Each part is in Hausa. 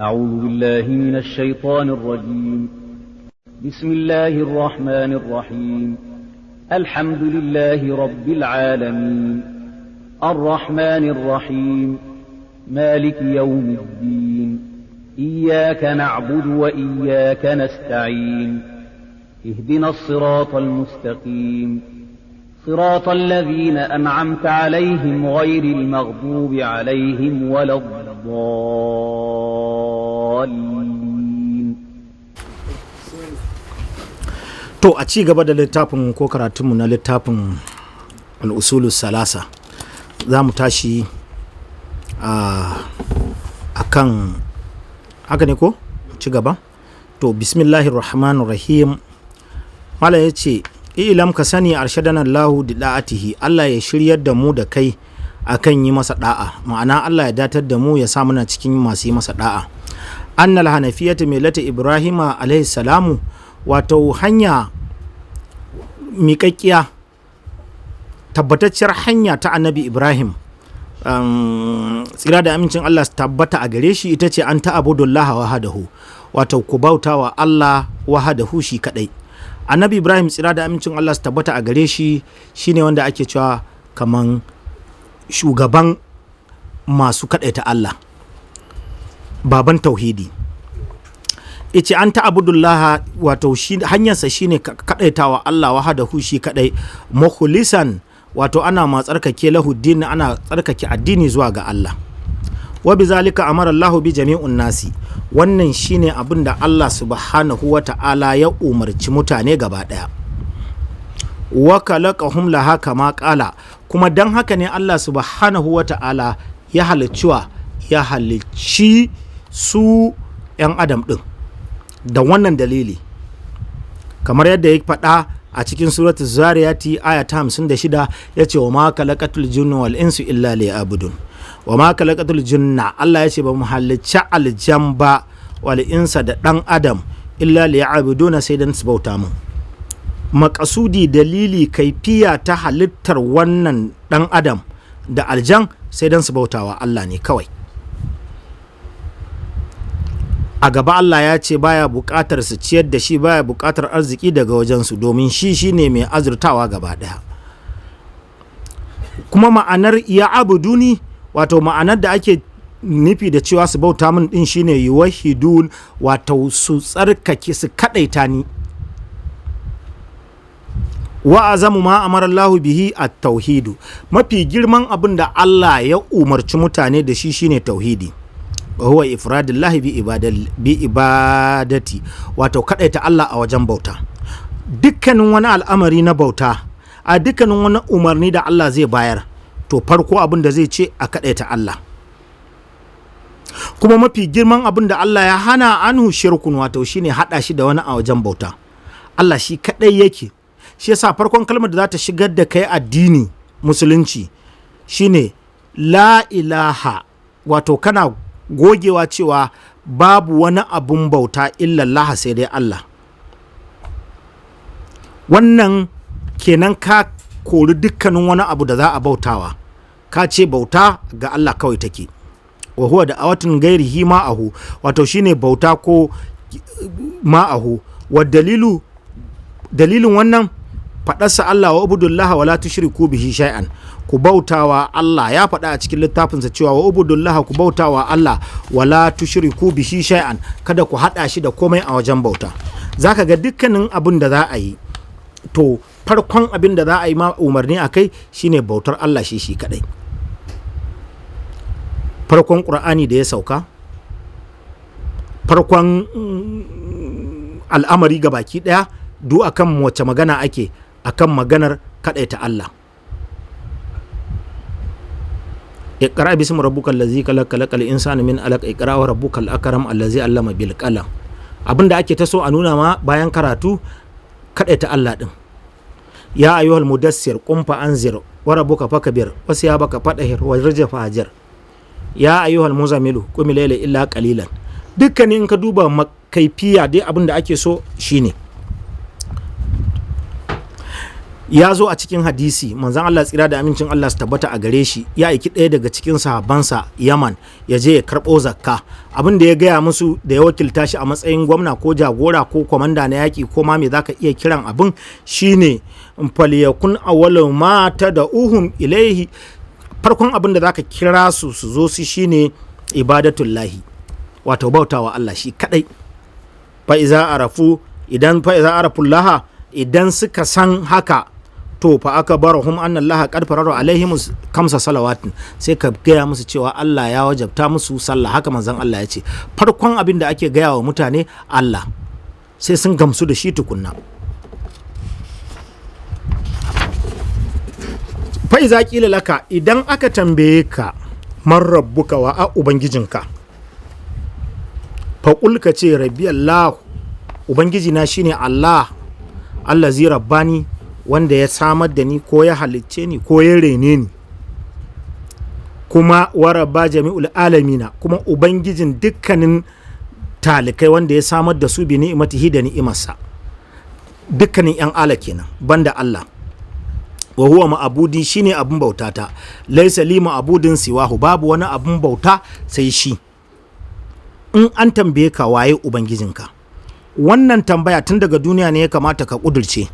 أعوذ بالله من الشيطان الرجيم بسم الله الرحمن الرحيم الحمد لله رب العالمين الرحمن الرحيم مالك يوم الدين إياك نعبد وإياك نستعين اهدنا الصراط المستقيم صراط الذين أنعمت عليهم غير المغضوب عليهم ولا الضالين. To a ci gaba da littafin ko karatunmu na littafin Usulus salasa za mu tashi a kan haka ne ko ci gaba to bismillahir rahmanir rahim. Malam ya ce ilam ka sani arshadana Allahu da da'atihi, Allah ya shiryar da mu da kai akan yi masa da'a, ma'ana Allah ya datar da mu ya sa muna cikin masu yi masa da'a. Annal hanafiyatu millata Ibrahima alaihi salamu, wato hanya miƙaƙƙiya tabbatacciyar hanya ta annabi Ibrahim, tsira da amincin Allah su tabbata a gare shi, ita ce an ta'budullaha wahdahu, wato ku bautawa Allah wahdahu shi kadai. Annabi Ibrahim tsira da amincin Allah su tabbata a gare shi shine wanda ake cewa kaman shugaban masu kadaita Allah, baban tauhidi. Ice an ta'budullaha, wato shi hanyarsa shine kadaitawa Allah wahdahu shi kadai, mukhlisan, wato ana ma tsarkake lahu din, ana tsarkake addini zuwa ga Allah. Wa bizalika amara Allahu bi jami'un nasi, wannan shine abin da Allah subhanahu wa ta'ala ya umarci mutane gaba daya. Wa khalaqahum laha kama qala, kuma dan haka ne Allah subhanahu wa ta'ala ya halicci su 'yan adam din da wannan dalili, kamar yadda ya faɗa a cikin suratul zariyati aya ta 56, yace wa ma khalaqatul jinna wal insu illa liya'budun. Wa ma khalaqatul jinna, Allah yace ba mu halicci aljan ba, wal insa da dan adam, illa liya'buduna, sai dan su bauta mu. Makasudi, dalili, kaifiya ta halittar wannan dan adam da aljan sai dan su bautawa Allah ne kawai. A gaba Allah ya ce baya buƙatar su ciyar da shi, baya buƙatar arziki daga wajensu, domin shi shine mai azurtawa gaba ɗaya. Kuma ma'anar ya abuduni, wato ma'anar da ake nufi da cewa su bauta min din shine yuwahidun, wato su tsarkake, su kadaita ni. Wa azamu ma amara Allahu bihi at-tauhidu, mafi girman abin da Allah ya umarci mutane da shi shine tauhidi. Wa huwa ifradillahi bi ibadati, wato kadaita Allah a wajen bauta. Dukkanin wani al'amari na bauta, a dukkanin wani umarni da Allah zai bayar, to farko abin da zai ce a kadaita Allah. Kuma mafi girman abin da Allah ya hana anhu shirkun, wato shine hada shi da wani a wajen bauta. Allah shi kadai yake. Shi yasa farkon kalmar da za ta shigar da kai addini musulunci shine la ilaha, wato kana gogewa cewa babu wani abun bauta illallah sai dai Allah. Wannan kenan ka kori dukkanin wani abu da za a bautawa, ka ce bauta ga Allah kawai take. Wa huwa da awatin gairihi ma'ahu, wato shine bauta ko ma'ahu. Wa dalilin wannan faɗarsa Allah wa ubudullaha wa la tushriku bihi shay'an, ku bautawa Allah, ya faɗa a cikin littafinsa cewa wa ubudullaha, ku bautawa Allah wa la tushriku bihi shay'an, kada ku haɗa shi da komai a wajen bauta. Zaka ga dukkanin abin da za a yi, to farkon abin da za a yi ma umarni a kai shine bautar Allah shi kadai. Farkon Qur'ani da ya sauka, farkon al'amari ga baki daya, duk akan wace magana ake, akan maganar kadaita Allah. Iqra bismi rabbikal ladzi khalaqal insana min alaq, iqra wa rabbukal akram allazi allama bil qalam. Abinda ake ta so a nuna ma bayan karatu, kadaita Allah din. Ya ayyuhal mudassir qum fa anzir wa rabbuka fakbir wa siyabaka fadahir wa rajfa fajar. Ya ayyuhal muzamilu qum layla illa qalilan. Dukkanin ka duba kaifiya dai abinda ake so shine ya zo a cikin hadisi manzon Allah tsira da amincin Allah su tabbata a gare shi ya aiki ɗaya daga cikin sahabbansa Yaman ya je ya karɓo zakka. Abin da ya gaya musu da ya wakilta shi a matsayin gwamna ko jagora ko kwamanda na yaƙi ko ma me zaka iya kiran abin shine falyakun awwalu ma tad'uhum ilaihi, farkon abin da zaka kira su zo su shine ibadatullahi, wato bautawa Allah shi kadai. fa iza arafullaha, idan suka san haka to fa aka barahum anna Allah qad farara alaihim kamsa salawatin, sai ka gaya musu cewa Allah ya wajabta musu sallah. Haka manzon Allah ya ce farkon abin da ake gaya wa mutane Allah, sai sun gamsu da shi tukunna. fa iza qila laka, idan aka tambaye ka man rabbuka wa a ubangijinka, fa qul ka ce rabbi Allah, ubangijina shine Allah, allazi rabbani, wanda ya samar da ni ko ya halicce ni ko ya rene ni, kuma warabba jami'ul alamina, kuma ubangijin dukkanin talikai wanda ya samar da su bi ni'imatihi da ni'imarsa, dukkanin yan ala kenan banda Allah. wa huwa ma'abudi, shine abun bautata, laisa li ma'abudin siwahu, babu wani abun bauta sai shi. In an tambaye ka waye ubangijinka, wannan tambaya tun daga duniya ne ya kamata ka kudurce,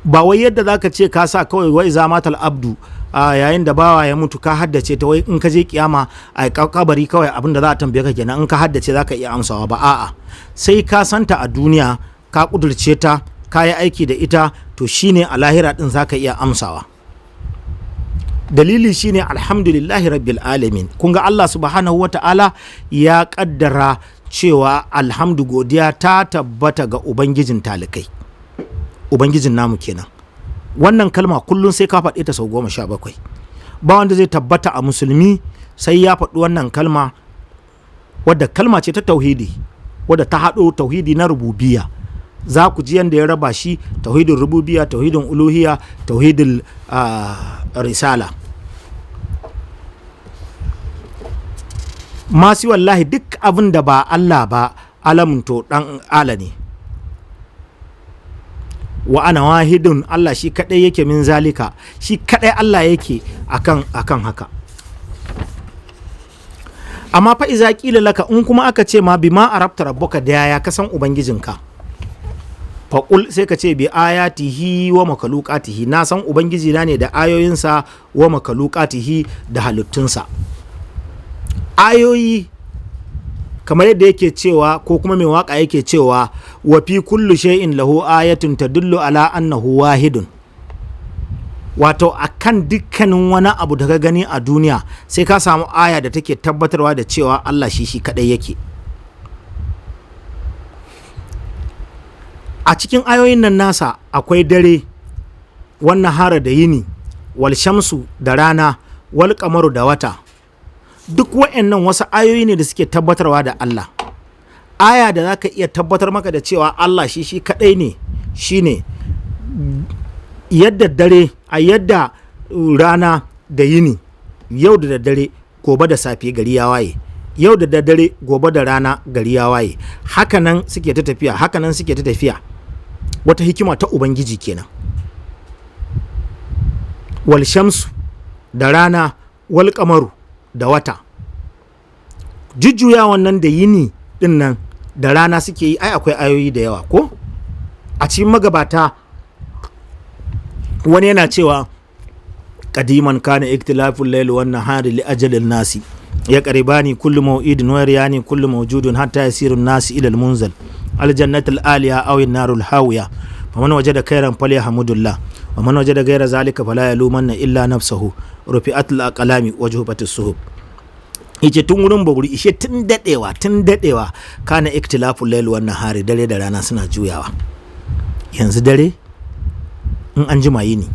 ba wai yadda zaka ce ka sa kawai wai zamatal abdu yayin da bawa ya mutu ka haddace ta, wai in ka je kiyama a kabari kawai abin da za a tambaye ka kenan, in ka haddace zaka iya amsawa ba, a'a sai ka santa a duniya, ka kudurce ta, ka yi aiki da ita, to shine a lahira din zaka iya amsawa. Dalili shine alhamdulillahi rabbil alamin. Kun ga Allah subhanahu wata'ala ya kaddara cewa alhamdu, godiya ta tabbata ga ubangijin talikai, ubangijin namu kenan. Wannan kalma kullum sai ka faɗi ta sau 17. Ba wanda zai tabbata a musulmi sai ya faɗi wannan kalma, wadda kalma ce ta tauhidi, wadda ta haɗo tauhidi na rububiyya. Za ku ji yadda ya raba shi: tauhidin rububiyya, tauhidin uluhiyya, tauhidin risala. Masu wallahi duk abin da ba Allah ba alamun to dan ala ne. Wa ana wahidun, Allah shi kadai yake min zalika, shi kadai Allah yake akan haka. Amma fa iza qila laka, in kuma aka ce ma bima arabta rabbuka, da yaya ka san ubangijinka, faƙul sai ka ce bi ayatihi wa makalukatihi, na san ubangiji na ne da ayoyinsa, wa makalukatihi da halittunsa. Ayoyi kamar yadda yake cewa, ko kuma mai waka yake cewa, wa fi kullu shay'in lahu ayatun tadullu ala annahu wahidun, wato akan dukkanin wani abu da ka gani a duniya sai ka samu aya da take tabbatarwa da cewa Allah shi kadai yake. A cikin ayoyin nan nasa akwai dare, wannan hara da yini, wal shamsu da rana, wal kamaru da wata. Duk wa'annan wasu ayoyi ne da suke tabbatarwa da Allah. Aya da za ka iya tabbatar maka da cewa Allah shi kadai ne, shine yadda dare a yadda rana da yini, yau da daddare gobe da safe gari ya waye, yau da daddare gobe da rana gari ya waye, hakanan suke ta tafiya, hakanan suke ta tafiya. Wata hikima ta ubangiji kenan. Wal shamsu da rana, wal kamaru da wata, jujjuya wannan da yini din nan da rana suke yi, ai akwai ayoyi da yawa ko a cikin magabata. Wani yana cewa qadiman kana iktilaful layli wan nahari li ajalin nasi ya qaribani kullu maw'idin wa yariyani kullu mawjudun hatta yasiru nasi ila al-munzal aljannatul aliya aw an-narul hawiya faman wajada khairan falyahmudullah wa man wajada ghayra zalika fala yalumanna illa nafsuhu rufi'atul aqlami wajhubatus suhub. Yace tun wurin baguri ishe tun dadewa kana iktilaful layl wan nahari, dare da rana suna juyawa. Yanzu dare in an jima yini,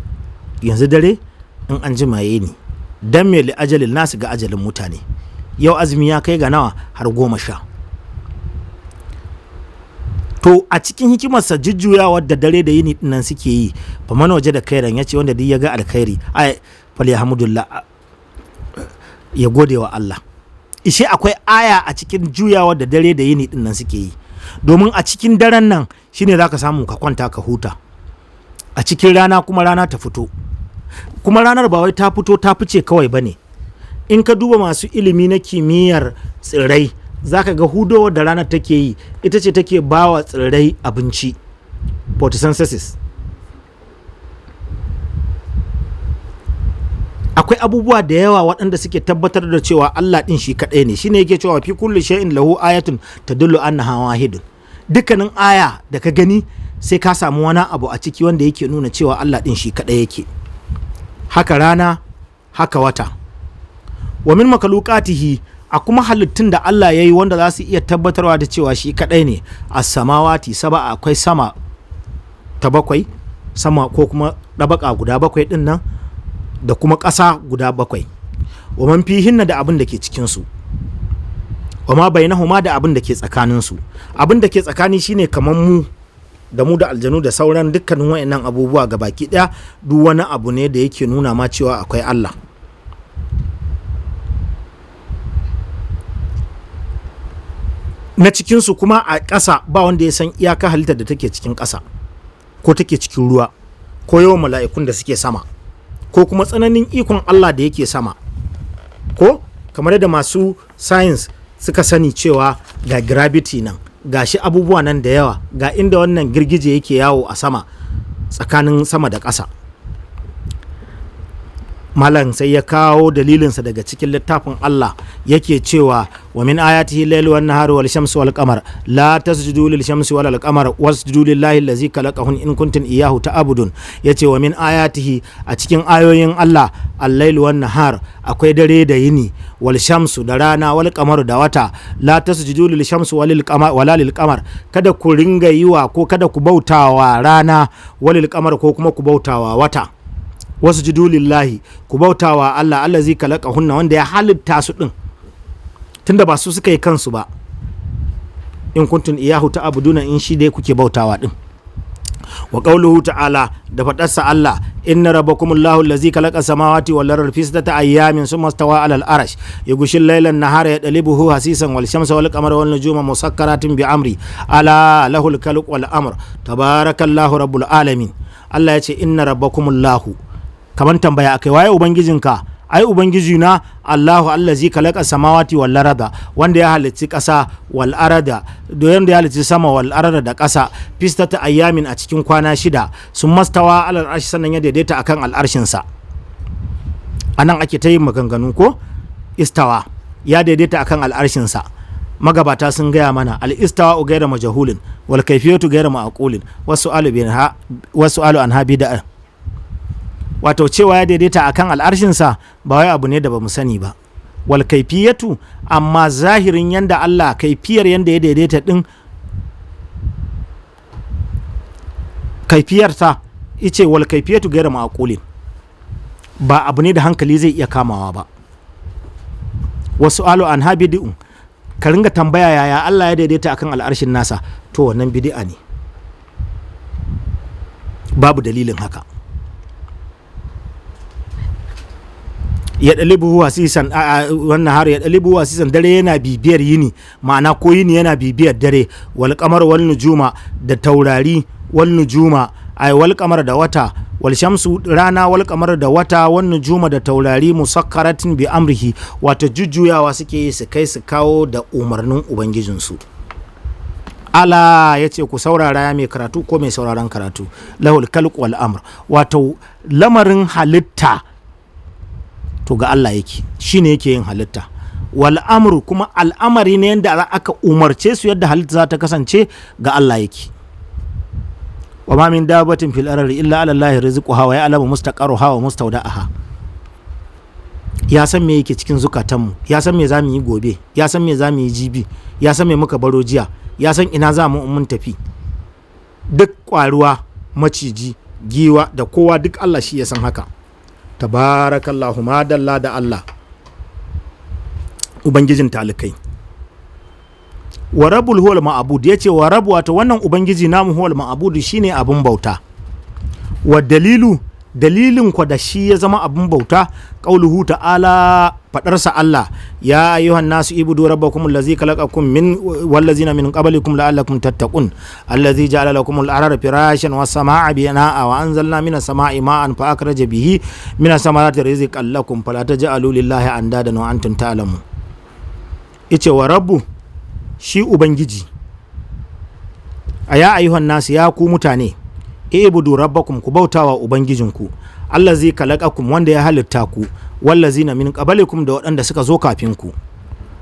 yanzu dare in an jima yini, dan me li ajalin nasu, ga ajalin mutane. Yau azumi ya kai ga nawa? Har 10. To a cikin hikimarsa jujjuyawa da dare da yini dinnan suke yi, fa man waje da kairan, yace wanda duk ya ga alkhairi ai falyahmudullah, ya gode wa Allah. Ishe akwai aya a cikin juyawa da dare da yini dinnan suke yi, domin a cikin daren nan shine zaka samu ka kwanta ka huta. a cikin rana kuma rana ta fito, kuma ranar ba wai ta fito ta fice kawai ba ne. In ka duba masu ilimi na kimiyyar tsirrai za ka ga hudowar da ranar take yi ita ce take ba wa tsirrai abinci, photosynthesis. Akwai abubuwa da yawa waɗanda suke tabbatar da cewa Allah ɗin shi kaɗai ne. Shine yake cewa fi kulli shay'in lahu ayatun tadullu annaha wahidun. Dukkanin aya da ka gani sai ka samu wani abu a ciki wanda yake nuna cewa Allah ɗin shi kaɗai yake. Haka rana, haka wata. Wa min makalukatihi, a kuma halittun da Allah ya yi wanda za su iya tabbatarwa da cewa shi kaɗai ne, as-samawati saba, akwai sama ta bakwai, sama ko kuma ɗabaka guda bakwai ɗin nan, da kuma ƙasa guda bakwai. Wa man fihinna, da abin da ke cikinsu. Wa ma bainahuma, da abin da ke tsakaninsu. Abin da ke tsakani shine kamar mu da aljanu da sauran dukkanin wayannan abubuwa ga baki ɗaya, duk wani abu ne da yake nuna ma cewa akwai Allah. Na cikinsu kuma a ƙasa ba wanda ya san iyaka halittar da take cikin ƙasa ko take cikin ruwa, ko yawan mala'ikun da suke sama, ko kuma tsananin ikon Allah da yake sama, ko kamar yadda masu science suka sani cewa ga gravity nan, ga shi abubuwa nan da yawa, ga inda wannan girgije yake yawo a sama tsakanin sama da ƙasa. Malam sai ya kawo dalilinsa daga cikin littafin Allah, yake cewa wa min ayatihi layl wan nahar wal shamsu wal qamar la tasjudu lil shamsi wal qamar wasjudu lillahi allazi khalaqahun in kuntum iyyahu ta'budun. Yace wa min ayatihi, a cikin ayoyin Allah, al-layl wan nahar, akwai dare da yini, wal shamsu da rana, wal qamar da wata, la tasjudu lil shamsi walil qamar wala lil qamar, kada ku ringa yiwa ko kada ku bautawa rana, walil qamar ko kuma ku bautawa wata. Wasu lillahi, ku bautawa Allah, Allah zai kalaka hunna, wanda ya halitta su din, tunda ba su suka yi kansu ba. In kuntum iyahu ta'buduna, in shi dai kuke bautawa din. Wa qawluhu ta'ala, da fadarsa Allah, inna rabbakumullahu allazi khalaqa samawati wal arda fi sittati ayyamin thumma istawa 'alal arsh yughshil layla an-nahara yadlibuhu hasisan wal shamsa wal qamara wan nujuma musakkaratin bi amri ala lahul khalqu wal amr tabarakallahu rabbul alamin. Allah ya ce inna rabbakumullahu, kaman tambaya akai, waye ubangijinka? Ai ubangiji na Allahu allazi khalaqa samawati wal arda, wanda ya halicci ƙasa, wal arda, da yanda ya halicci sama, wal arda da ƙasa, fi sittati ayyamin, a cikin kwana 6, sun mastawa alal arshi, sannan ya daidaita akan al'arshin sa. Anan ake ta yin maganganu ko? Istawa, ya daidaita akan al'arshin sa. Magabata sun gaya mana al-istawa ghayra majhulin wal kayfiyatu ghayra ma'qulin wasu alu anha bid'a. Wato cewa ya daidaita akan al'arshinsa ba wai abu ne da ba mu sani ba. Wal kaifiyatu, amma zahirin yanda Allah, kaifiyar yanda ya daidaita din, kaifiyarsa ice wal kaifiyatu gaira ma'qulin, ba abu ne da hankali zai iya kamawa ba. Wasu alu an habidi'un, ka ringa tambaya yaya Allah ya daidaita akan al'arshin nasa, to wannan bid'a ne, babu dalilin haka. Ya ɗalibu wasisan, wannan har ya ɗalibu wasisan, dare yana bibiyar yini, ma'ana ko yini yana bibiyar dare, wal qamar wal nujuma, da taurari, wal nujuma ay wal qamar da wata, wal shamsu rana, wal qamar da wata, wan nujuma da taurari, musakkaratin bi amrihi, wato jujjuyawa suke yi su kai su kawo da umarnin ubangijinsu. Ala, ya ce ku saurara ya mai karatu ko mai sauraron karatu, lahul khalq wal amr, wato lamarin halitta to ga Allah yake, shine yake yin halitta. Wal amru, kuma al'amari ne yadda aka umarce su yadda halitta za ta kasance, ga Allah yake. Wa ma min dabatin fil ardi illa ala Allah rizquha wa ya'lamu mustaqarraha wa mustawda'aha. Ya san me yake cikin zukatanmu, ya san me zamu yi gobe, ya san me zamu yi jibi, ya san me muka baro jiya, ya san ina za mu mun tafi. Duk kwaruwa, maciji, giwa da kowa, duk Allah shi ya san haka. Tabarakallahu, madalla da Allah ubangijin talikai. Wa rabbul huwal ma'bud, yace wa rabb, wato wannan ubangiji namu huwal ma'bud, shine abun bauta. Wa dalilu, dalilin ku da shi ya zama abin bauta qauluhu ta'ala fadarsa Allah ya ayyuhan nasu ibudu rabbakum allazi khalaqakum min wallazina min qablikum la'allakum tattaqun allazi ja'ala lakum al-arda firashan was samaa'a binaa'a wa anzalna minas samaa'i ma'an fa akhraja bihi minas samarati rizqan lakum fala taj'alu lillahi andadan wa antum ta'lamun. Ice wa rabbu shi ubangiji ya ayyuhan nasu ya ku mutane ibudu rabbakum ku bautawa ubangijinku allazi khalaqakum wanda ya halitta ku wallazina min qablikum da waɗanda suka zo kafin ku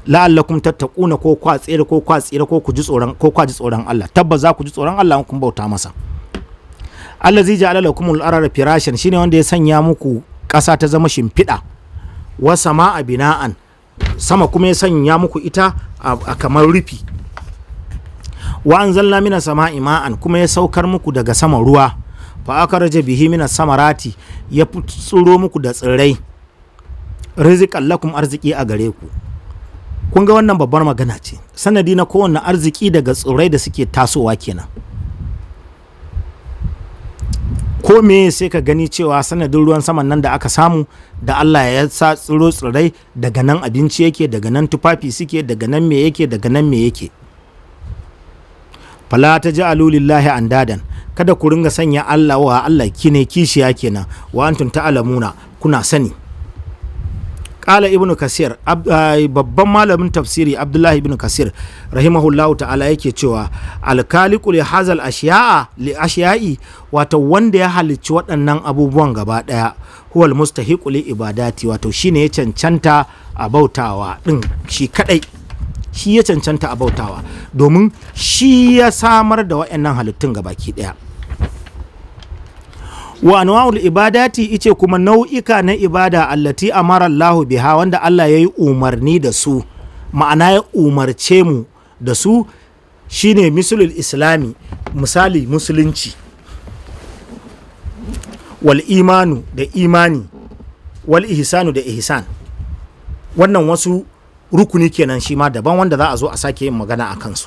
la'allakum tattaquna ko kwatsira ko ku ji tsoron Allah tabbas za ku ji tsoron Allah kun bauta masa. Allazi ja'ala lakumul arda firashan shine wanda ya sanya muku ƙasa ta zama shimfiɗa wa sama'a bina'an sama kuma ya sanya muku ita a kamar rufi wa anzalna minas sama'i ma'an kuma ya saukar muku daga sama ruwa fa akhraja bihi minas samarati ya tsuro muku da tsirrai rizqan lakum arziki a gare ku. Kun ga wannan babbar magana ce, sanadi na kowanne arziki daga tsirrai da suke tasowa kenan. Ko me sai ka gani cewa sanadin ruwan saman nan da aka samu da Allah ya sa tsiro tsirrai daga nan abinci yake, daga nan tufafi suke, daga nan me yake, daga nan me yake. Fala taj'alu lillahi andadan, kada ku ringa sanya Allah wa Allah kine kishiya kenan wa antum ta'lamuna kuna sani. Qala ibnu kasir babban malamin tafsiri Abdullahi ibn Kasir rahimahullahu ta'ala yake cewa alkaliqu li hazal ashiya'i wato wanda ya halicci waɗannan abubuwan gaba ɗaya huwal mustahiqu li ibadati wato shine ya cancanta a bautawa din shi kadai, shi ya cancanta a bautawa domin shi ya samar da waɗannan halittun gabaki ɗaya. Wa anwa'ul ibadati ice kuma nau'ika na ibada allati amara Allah biha wanda Allah yayi umarni da su, ma'ana ya umarce mu da su shine misalul islami, misali musulunci, wal imanu da imani, wal ihsanu da ihsan. Wannan wasu rukuni kenan shi ma daban wanda za a zo a sake yin magana a kansu.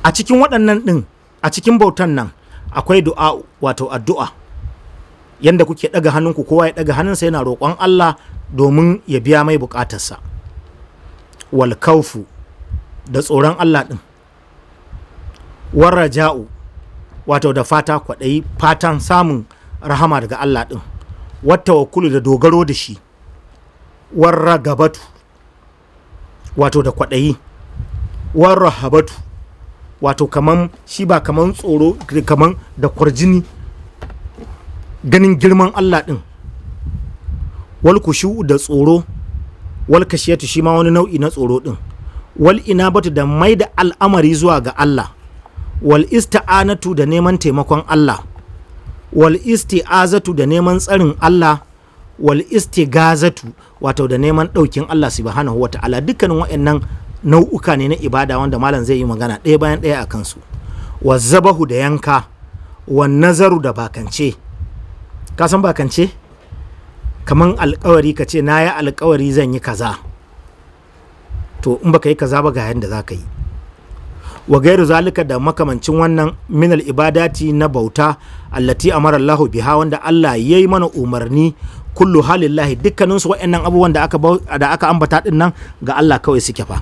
A cikin waɗannan ɗin, a cikin bautan nan akwai du'a wato addu'a, yanda kuke ɗaga hannunku kowa ya ɗaga hannunsa yana roƙon Allah domin ya biya mai buƙatarsa. Wal kaufu da tsoron Allah ɗin, war raja'u wato da fata kwaɗayi fatan samun rahama daga Allah ɗin, wat tawakkulu da dogaro da shi, war ragabatu wato da kwaɗayi, war rahabatu wato kaman shi ba kaman tsoro kaman da kwarjini ganin girman Allah ɗin, wal kushu da tsoro, wal kashiyatu shi ma wani nau'i na tsoro ɗin, wal inabatu da mai da al'amari zuwa ga Allah, wal ista'anatu da neman taimakon Allah, wal isti'azatu da neman tsarin Allah, wal istigazatu wato da neman ɗaukin Allah subhanahu wa ta'ala. Dukkanin waɗannan nau'uka ne na ibada wanda malam zai yi magana ɗaya bayan ɗaya a kansu. Wa zabahu da yanka, wa nazaru da bakance. Ka san bakance? Kaman alkawari ka ce na yi alkawari zan yi kaza, to in baka yi kaza ba ga yanda za ka yi. Wa gairu zalika da makamancin wannan minal ibadati na bauta allati amara Allahu biha wanda Allah ya yi mana umarni kullu halillahi dukkaninsu waɗannan abubuwan da aka ambata din nan ga Allah kawai suke fa.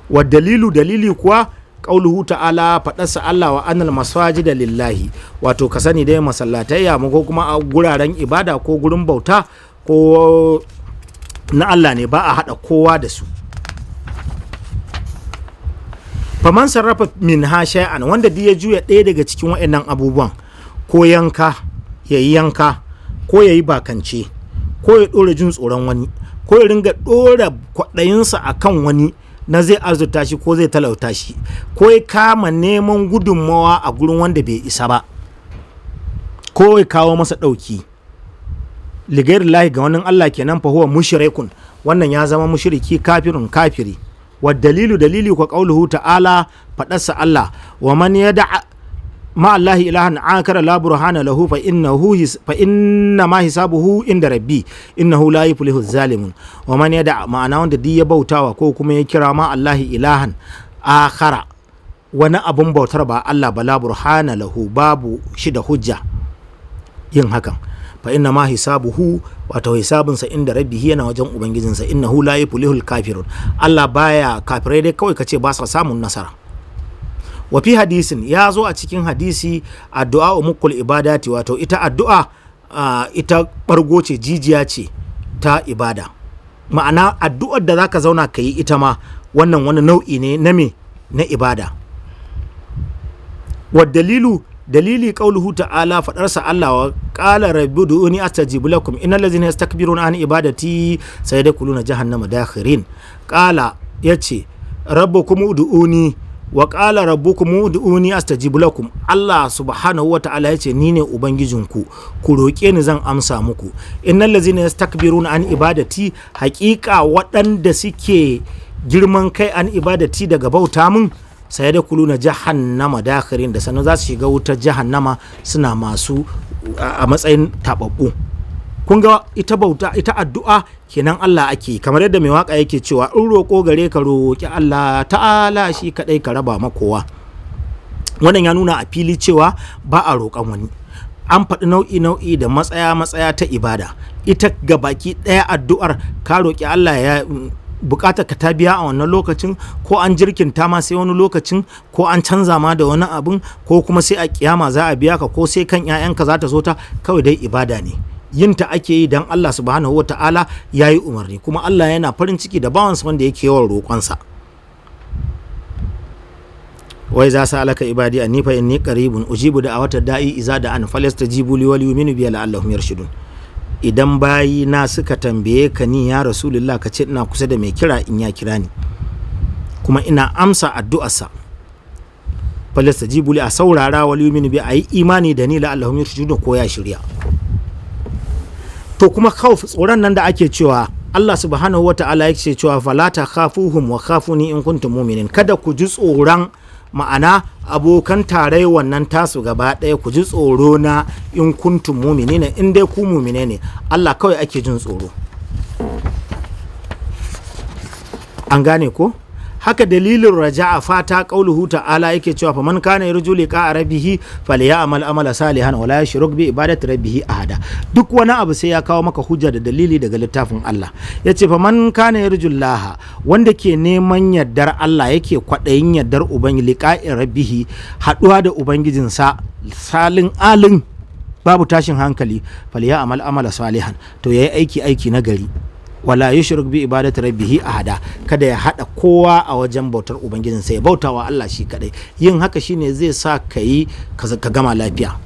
Wa dalili kuwa qauluhu ta'ala faɗarsa Allah wa annal masajida lillahi wato ka sani dai masallatai ya ko kuma a guraren ibada ko gurin bauta ko na Allah ne ba a haɗa kowa da su. Faman sarrafa min ha shay'an wanda ya juya ɗaya daga cikin waɗannan abubuwan ko yanka ya yi yanka ko ya yi bakance ko ya ɗora jin tsoron wani ko ya ringa ɗora kwaɗayinsa a kan wani na zai arzuta shi ko zai talauta shi ko ya kama neman gudunmawa a gurin wanda bai isa ba ko ya kawo masa ɗauki lighairillahi ga wannan Allah kenan fa huwa mushrikun, wannan ya zama mushriki kafirun kafiri. Wa dalili ko qauluhu ta'ala faɗarsa Allah wa man yad'a ma Allahi ilahan akara la burhana lahu fa inna ma hisabuhu inda rabbi innahu la yuflihu zalimun. Wa man yad'a ma'ana wanda duk ya bautawa ko kuma ya kira ma Allahi ilahan akara wani abun bautar ba Allah ba la burhana lahu babu shi da hujja yin hakan. Fa inna ma hisabuhu, wato hisabinsa inda rabbihi yana wajen ubangijinsa. Innahu la yuflihul kafirun, Allah baya kafirai dai kawai kace ba sa samun nasara. Wa fi hadisin, ya zo a cikin hadisi, addu'a umukul ibadati, wato ita addu'a ita bargo ce, jijiya ce ta ibada. Ma'ana addu'ar da zaka zauna ka yi ita ma wannan wani nau'i ne na ibada. Wa dalili qauluhu ta'ala, fadarsa Allah, wa qala rabbi ud'uni astajib lakum innal ladzina yastakbiruna an ibadati sayadkhuluna jahannama dakhirin. Qala, yace rabbukum ud'uni, wa qala rabbukum ud'uni astajib lakum. Allah subhanahu wata'ala yace ni ne ubangijinku, ku roke ni zan amsa muku. Innal ladzina yastakbiruna an ibadati, haqiqa waɗanda suke girman kai an ibadati daga bauta mun, sai da kuluna jahannama dakhirin, da sannan za su shiga wutar jahannama suna masu a matsayin tababbu. Kun ga ita bauta, ita addu'a kenan Allah ake, kamar yadda mai waka yake cewa in roƙo gare ka roƙi Allah ta'ala shi kadai ka raba makowa. Wannan ya nuna a fili cewa ba a roƙan wani. An faɗi nau'i da matsaya ta ibada. Ita gabaki ɗaya addu'ar ka roƙi Allah ya bukatar ka ta biya a wannan lokacin, ko an jirkinta ma sai wani lokacin, ko an canza ma da wani abin, ko kuma sai a kiyama za a biya ka, ko sai kan 'ya'yanka za ta zo ta, kawai dai ibada ne. Yin ta ake yi dan Allah subhanahu wata'ala ya yi umarni, kuma Allah yana farin ciki da bawansa wanda yake yawan roƙonsa. Wai za sa alaka ibadi anni fa inni qaribun ujibu da'awatad da'i iza da'an falyastajibu li wal yu'minu bi la'allahum yarshudun. Idan bayi na suka tambaye ka ni ya rasulullah, ka ce ina kusa da mai kira in ya kira ni, kuma ina amsa addu'arsa. Falyastajibu li, a saurara, wal yu'minu bi, ayi imani da ni la'allahum yarshudun, ko ya shirya. To kuma khawf, tsoron nan da ake cewa Allah subhanahu wata'ala yake cewa fala takhafuhum wa khafuni in kuntum mu'minin, kada ku ji tsoron, ma'ana abokan tarai wannan tasu gaba ɗaya, ku ji tsoro na in kuntum mu'minina, in dai ku mu'mine ne, Allah kawai ake jin tsoro. An gane ko? Haka dalilin raja'a fata qauluhu ta'ala yake cewa fa man kana yarju liqa rabbih falyamal amala salihan wala yushrik bi ibadati rabbih ahada. Duk wani abu sai ya kawo maka hujja da dalili daga littafin Allah. Yace fa man kana yarju Allah, wanda ke neman yardar Allah, yake kwadayin yardar ubangiji, liqa'i rabbih, haduwa da ubangijinsa salin alin babu tashin hankali, falyamal amala salihan, to yayi aiki na gari. Wala yushrik bi ibadati rabbih ahada, kada ya hada kowa a wajen bautar ubangijin sa, ya bautawa Allah shi kadai. Yin haka shine zai sa ka gama lafiya.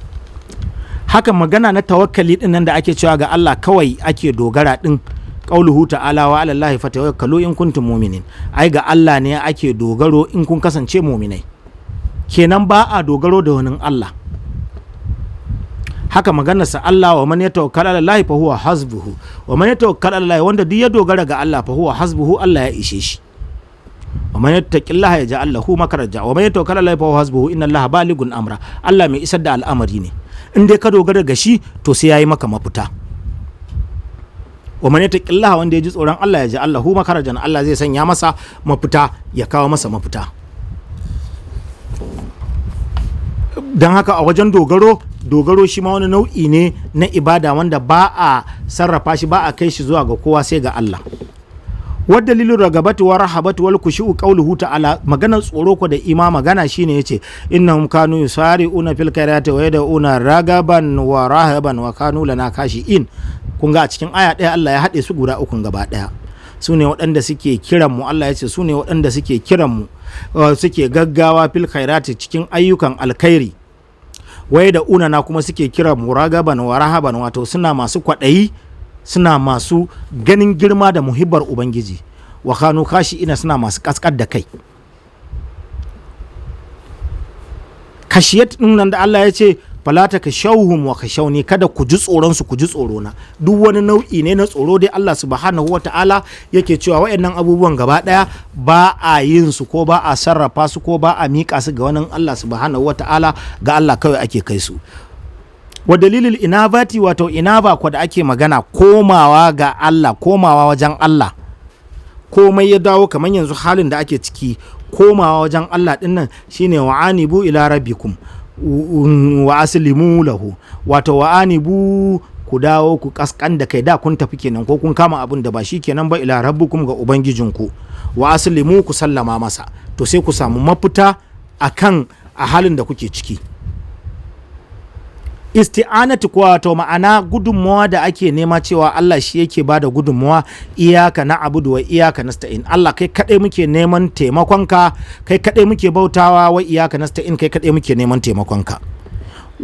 Haka magana na tawakkali din nan da ake cewa ga Allah kawai ake dogara din, qauluhu ta'ala wa 'ala Allahi fatawakkalu in kuntum mu'minin, ai ga Allah ne ake dogaro in kun kasance mu'minai. Kenan ba a dogaro da wani Allah. Haka maganarsa Allah, wa man yatawakkal 'ala Allahi fa huwa hasbuhu, wa man yatawakkal 'ala Allahi, wanda duk ya dogara ga Allah fa huwa hasbuhu, Allah ya ishe shi. Wa man yattaqillaha yaj'al lahu makhraja, wa man yatawakkal 'ala Allahi fa huwa hasbuhu, inna Allaha balighun amra. Allah mai isar da al'amari ne. In dai ka dogara ga shi, to sai yayi maka mafita. Wa man yattaqillaha, wanda ya ji tsoron Allah, yaj'al lahu makhrajan, Allah zai sanya masa mafita, ya kawo masa mafita. Dan haka a wajen dogaro shi ma wani nau'i ne na ibada wanda ba a sarrafa shi, ba a kai shi zuwa ga kowa sai ga Allah. Wa dalilin ragabatu wa rahabatu wal kushu qauluhu ta'ala, maganar tsoro ko da magana shine yace innahum kanu yusari'una fil khairati wa yad'una ragaban wa rahaban wa kanu lana kashi'in. Kun ga a cikin aya ɗaya Allah ya haɗe su guda ukun gaba ɗaya. Su ne waɗanda suke kiran mu, Allah ya ce su ne waɗanda suke kiran mu, suke gaggawa fil khairati, cikin ayyukan alkhairi. Wai da unana kuma suke kira muragaban wa rahaban, wato suna masu kwaɗayi, suna masu ganin girma da muhibbar ubangiji. Wa kanu khashi'ina, suna masu kaskar da kai. Kashiyat nan da Allah ya ce fala takashawhum wa kashawni, kada ku ji tsoron su, ku ji tsoro na. Duk wani nau'i ne na tsoro dai Allah subhanahu wata'ala yake cewa wayannan abubuwan gaba daya ba a yin su, ko ba a sarrafa su, ko ba a mika su ga wani Allah subhanahu wata'ala, ga Allah kawai ake kai su. Wa dalilil inabati, wato inaba ko da ake magana, komawa ga Allah, komawa wajen Allah. Komai ya dawo kamar yanzu halin da ake ciki, komawa wajen Allah din nan shine wa'anibu ila rabbikum, wa aslimu lahu, wato wa anibu ku dawo ku kaskan da kai, da kun tafi kenan ko kun kama abin da ba shi kenan ba, ila rabbukum ga ubangijinku, wa aslimu ku sallama masa, to sai ku samu mafita akan a halin da kuke ciki. Isti'anatu kuwa wato ma'ana gudunmawa da ake nema cewa Allah shi yake bada gudunmawa, iyaka na abudu wa iyaka nasta'in, Allah kai kadai muke neman taimakonka, kai kadai muke bautawa, wa iyaka nasta'in, kai kadai muke neman taimakonka.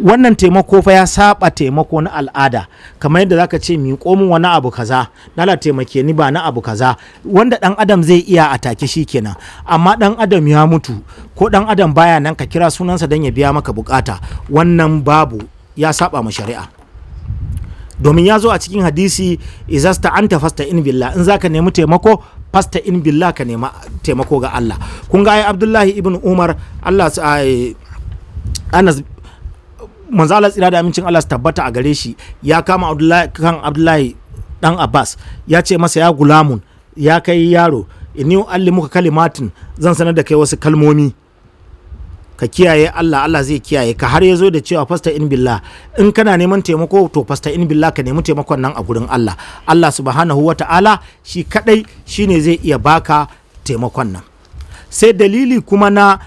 Wannan taimako fa ya saba taimako na al'ada, kamar yadda zaka ce miƙo min wani abu kaza, nala taimake ni ba na abu kaza, wanda dan adam zai iya a take shi kenan, amma dan adam ya mutu ko dan adam baya nan ka kira sunansa dan ya biya maka bukata, wannan babu, ya saba ma shari'a. Domin ya zo a cikin hadisi, izasta anta fasta in billah, in zaka nemi taimako fasta in billah, ka nema taimako ga Allah. Kun ga ai Abdullahi ibn Umar, Allah Anas manzo Allah tsira da amincin Allah su tabbata a gare shi, ya kama Abdullahi dan Abbas, ya ce masa ya gulamun, ya kai yaro, inni uallimuka kalimatin, zan sanar da kai wasu kalmomi, ka kiyaye Allah, Allah zai kiyaye ka. Har ya zo da cewa fasta in billah, in kana neman taimako to fasta in billah, ka nemi taimakon nan a gurin Allah. Allah subhanahu wa ta'ala shi kadai shine zai iya baka taimakon nan. Sai dalili kuma na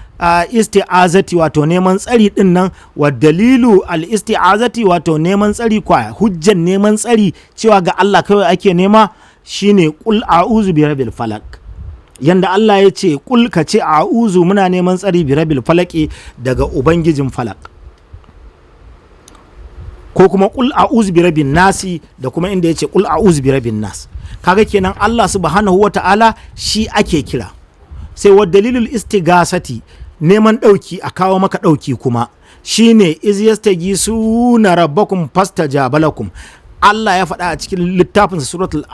isti'azati, wato neman tsari din nan, wa dalilu al-isti'azati, wato neman tsari kwa hujjan neman tsari cewa ga Allah kawai ake nema, shine qul a'udhu bi rabbil falaq. Yanda Allah ya ce kul ka ce a'udhu, muna neman tsari bi rabbil falaqi, daga ubangijin falaq, ko kuma kul a'udhu bi rabbin nasi, da kuma inda ya ce kul a'udhu bi rabbin nas. Kaga kenan Allah subhanahu wa ta'ala shi ake kira. Sai wa dalilul istigasati, neman ɗauki a kawo maka ɗauki kuma shine iz yastagisuna rabbakum fastajaba lakum. Allah ya faɗa a cikin littafin suratul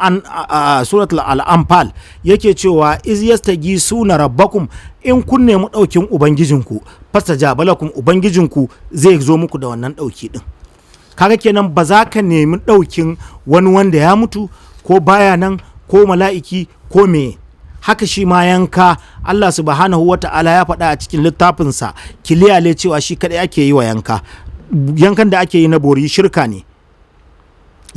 al-anfal, yake cewa iz yastagisuna rabbakum, in kun nemi ɗaukin ubangijinku fastajaba lakum, ubangijinku zai zo muku da wannan ɗauki din. Kaga kenan ba za ka nemi ɗaukin wani wanda ya mutu ko baya nan ko mala'iki ko me. Haka shi ma yanka, Allah subhanahu wa ta'ala ya faɗa a cikin littafinsa kiliyale cewa shi kaɗai ake yi wa yanka. Yankan da ake yi na bori shirka ne.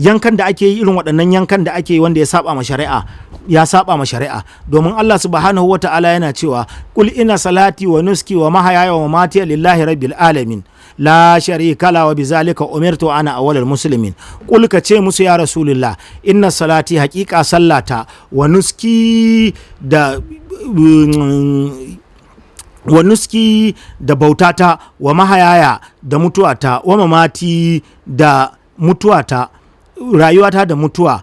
Yankan da ake yi irin waɗannan yankan da ake yi wanda ya saba ma shari'a, ya saba ma shari'a. Domin Allah subhanahu wa ta'ala yana cewa kul ina salati wa nuski wa mahayaya wa mati lillahi rabbil alamin la sharika la wa bizalika umirtu ana awwalul muslimin. Kul ka ce musu ya rasulullah, inna salati, haqiqa sallata, wa nuski da bautata, wa mahayaya da mutuwata, wa mamati da mutuwata, rayuwata da mutuwa,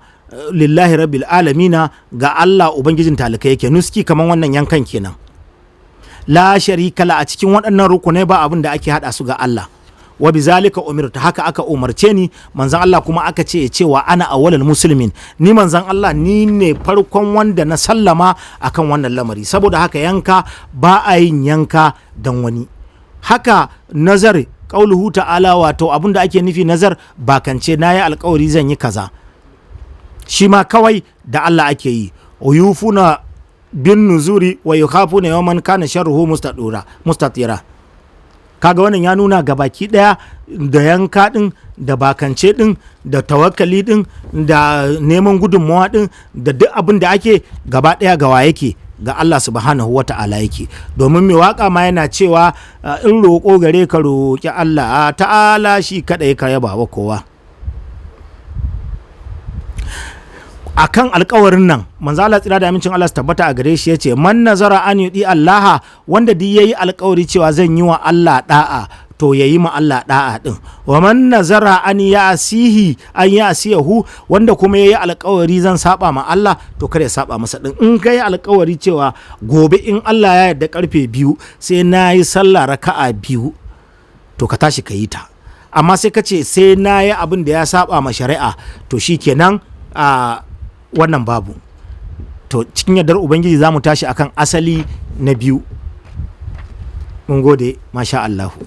lillahi rabbil alamina, ga Allah ubangijin talikai yake. Nuski kaman wannan yankan kenan. La sharika la, a cikin waɗannan rukunai ba abin da ake haɗa su ga Allah. Wa bizalika umirta, haka aka umarce ni, manzon Allah kuma aka ce cewa ana awwalul muslimin, ni manzon Allah ni ne farkon wanda na sallama akan wannan lamari. Saboda haka yanka ba a yin yanka dan wani. Haka nazar, qauluhu ta'ala, wato abin da ake nufi nazar, bakance, nayi alƙawari zan yi kaza, shi ma kawai da Allah ake yi. Uyufuna bin nuzuri wa yukhafuna yawman kana sharruhu mustatira. Kaga wannan ya nuna gabaki daya da yanka din, da bakance din, da tawakkali din, da neman gudunmawa din, da duk abin da ake gaba daya gawa yake, ga Allah subhanahu wa ta'ala yake. Domin mai waka ma yana cewa in roƙo gare ka roƙi Allah ta'ala, shi kadai ka yaba wa kowa. Akan alkawarin nan manzo Allah tsira da amincin Allah su tabbata a gare shi, yace man nazara an yudi Allah, wanda duk yayi alkawari cewa zan yi wa Allah da'a, to yayi ma Allah da'a din. Wa man nazara an yasiyahu, wanda kuma yayi alkawari zan saba ma Allah, to kada ya saba masa din. In kai alkawari cewa gobe in Allah ya yarda karfe 2 sai nayi sallah raka'a 2, to ka tashi ka yi ta. Amma sai ka ce sai nayi abin da ya saba ma shari'a, to shikenan wannan babu. To cikin yardar ubangiji za mu tashi akan asali na 2. Mun gode, masha Allahu.